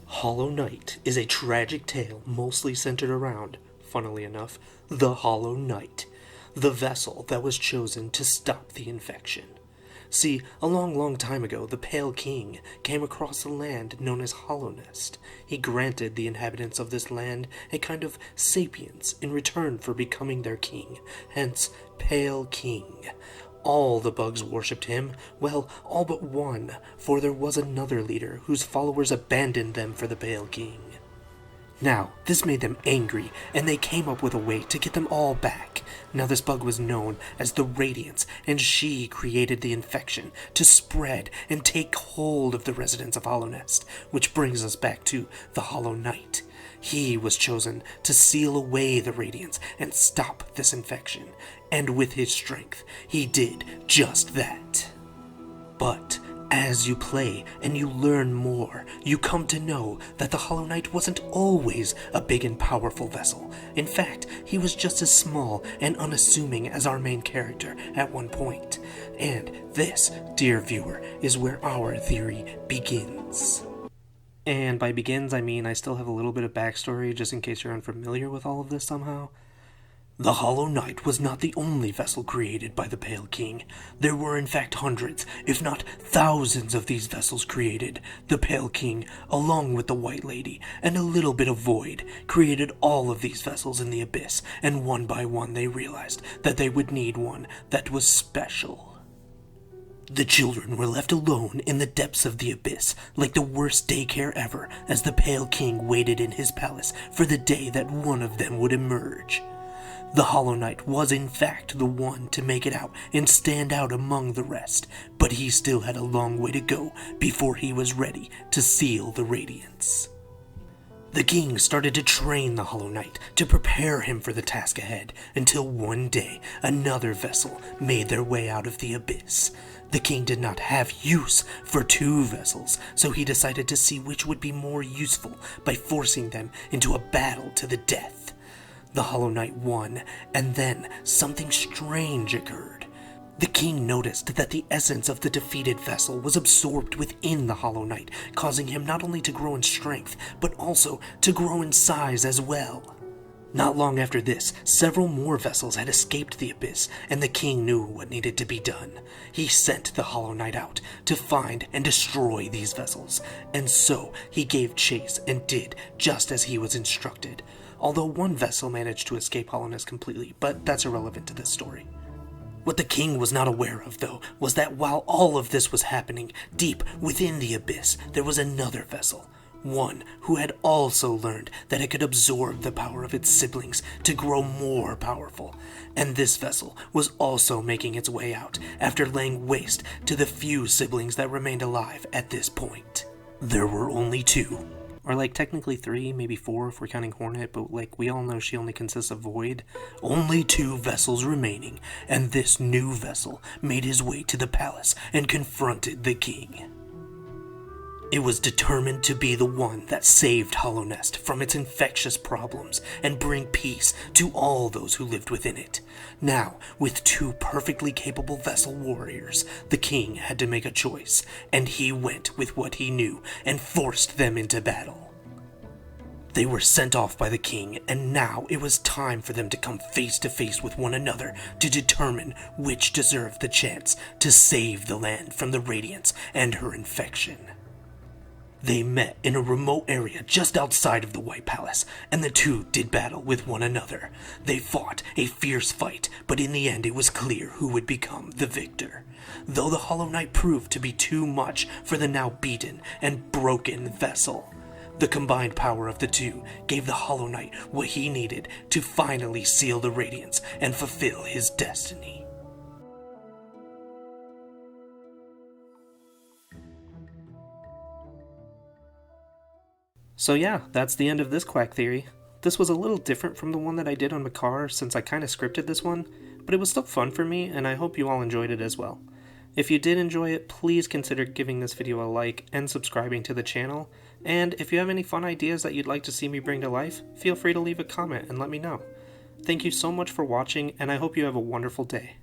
Hollow Knight is a tragic tale mostly centered around, funnily enough, the Hollow Knight, the vessel that was chosen to stop the infection. See, a long time ago, the Pale King came across a land known as Hollownest. He granted the inhabitants of this land a kind of sapience in return for becoming their king, hence Pale King. All the bugs worshipped him, well, all but one, for there was another leader whose followers abandoned them for the Pale King. Now, this made them angry, and they came up with a way to get them all back. Now this bug was known as the Radiance, and she created the infection to spread and take hold of the residents of Hollownest, which brings us back to the Hollow Knight. He was chosen to seal away the Radiance and stop this infection, and with his strength, he did just that. But as you play and you learn more, you come to know that the Hollow Knight wasn't always a big and powerful vessel. In fact, he was just as small and unassuming as our main character at one point. And this, dear viewer, is where our theory begins. And by begins, I mean I still have a little bit of backstory just in case you're unfamiliar with all of this somehow. The Hollow Knight was not the only vessel created by the Pale King. There were in fact hundreds, if not thousands of these vessels created. The Pale King, along with the White Lady, and a little bit of Void, created all of these vessels in the Abyss, and one by one they realized that they would need one that was special. The children were left alone in the depths of the Abyss, like the worst daycare ever, as the Pale King waited in his palace for the day that one of them would emerge. The Hollow Knight was in fact the one to make it out and stand out among the rest, but he still had a long way to go before he was ready to seal the Radiance. The king started to train the Hollow Knight to prepare him for the task ahead, until one day another vessel made their way out of the Abyss. The king did not have use for two vessels, so he decided to see which would be more useful by forcing them into a battle to the death. The Hollow Knight won, and then something strange occurred. The king noticed that the essence of the defeated vessel was absorbed within the Hollow Knight, causing him not only to grow in strength, but also to grow in size as well. Not long after this, several more vessels had escaped the Abyss, and the king knew what needed to be done. He sent the Hollow Knight out to find and destroy these vessels, and so he gave chase and did just as he was instructed. Although one vessel managed to escape Hollownest completely, but that's irrelevant to this story. What the king was not aware of, though, was that while all of this was happening, deep within the Abyss, there was another vessel. One who had also learned that it could absorb the power of its siblings to grow more powerful. And this vessel was also making its way out after laying waste to the few siblings that remained alive at this point. There were only two. Or like technically three, maybe four if we're counting Hornet, but like we all know she only consists of Void. Only two vessels remaining, and this new vessel made his way to the palace and confronted the king. It was determined to be the one that saved Hollownest from its infectious problems and bring peace to all those who lived within it. Now, with two perfectly capable vessel warriors, the king had to make a choice, and he went with what he knew and forced them into battle. They were sent off by the king, and now it was time for them to come face to face with one another to determine which deserved the chance to save the land from the Radiance and her infection. They met in a remote area just outside of the White Palace, and the two did battle with one another. They fought a fierce fight, but in the end it was clear who would become the victor. Though the Hollow Knight proved to be too much for the now beaten and broken vessel, the combined power of the two gave the Hollow Knight what he needed to finally seal the Radiance and fulfill his destiny. So yeah, that's the end of this Quack theory. This was a little different from the one that I did on Makar since I kinda scripted this one, but it was still fun for me and I hope you all enjoyed it as well. If you did enjoy it, please consider giving this video a like and subscribing to the channel, and if you have any fun ideas that you'd like to see me bring to life, feel free to leave a comment and let me know. Thank you so much for watching, and I hope you have a wonderful day.